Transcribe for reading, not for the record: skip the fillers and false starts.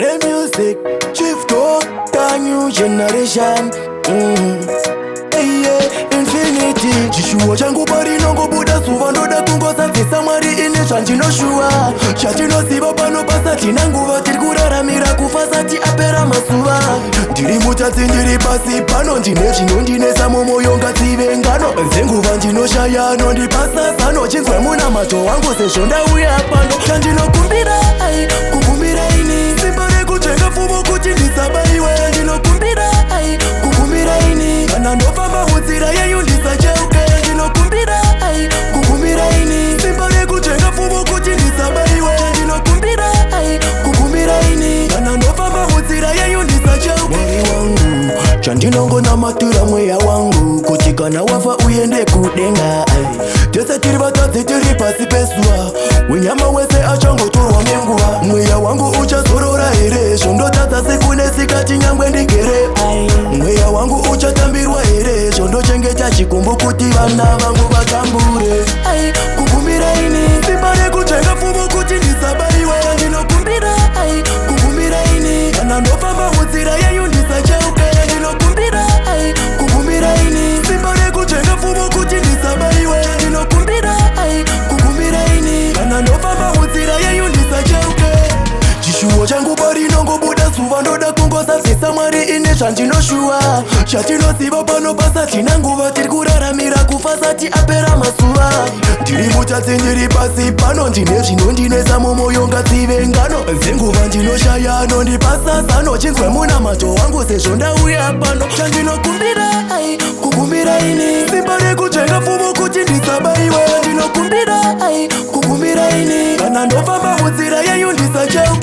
Play music, shift up, the new generation. Hey, yeah, infinity. Chishuwa changu pari nongo buda suva ndoda kungosa tisa mwari ine chanjino shua. Chachino siva pano pasati nanguva tirikuraramira kufasati apera masuva. Ndiri mutatsi ndiri pasi pano ndine chinondinesa mumoyo ngatsive ngano. Nzenguva ndinoshaya nondipasa sano chinzwe muna macho wangu sezvo ndauya pano. Chandinokumbira ai kukumbira ini simba rekutenga pfumo kuti ndisabaiwe. Ndinokumbira ai kukumbira ini kana ndofamba munzira yenyu ndisacheuke. Ndinokumbira ai kukumbira ini simba rekutenga pfumo kuti ndisabaiwe. Ndinokumbira ai kukumbira ini kana ndofamba munzira yenyu ndisacheuke. Mwari wangu chandinongonamatira mweya wangu kuti kana wafa uende kudenga. Tese tiri vatadzi tiri pasi pezuva, wenyama wese achangotorwa nenguva. Mweya wangu uchazorora here zvondotadza siku nesikati nyangwe ndigere. Mweya wangu uchatambirwa here zvondochengeta chikumbu kuti vana vangu vatambure. Kukumbira ini simba rekutenga pfumo kuti ndisabaiwe. Ndinokumbira kukumbira ini kana ndofamba munzira yenyu ndisacheuke. Ndinokumbira kukumbira ini simba rekutenga pfumo kuti ndisabaiwe. Ndinokumbira kukumbira ini kana ndofamba munzira yenyu ndisacheuke. Chishuwo changu pari nongobuda suva ndoda kungosadzisa mwari ine zvandinoshuwa. Chatinoziva pano pasati nanguva tirikuraramira kufasati apera masuva. Ndiri mutatsi ndiri pasi pano ndine zvinondinesa mumoyo ngatsive ngano. Nzenguva ndinoshaya nondipasa zano chinzwe muna macho wangu sezvo ndauya pano. Chandinokumbira kukumbira ini simba rekutenga pfumo kuti ndisabaiwe. Ndinokumbira kukumbira ini kana ndofamba munzira yenyu ndisacheuke.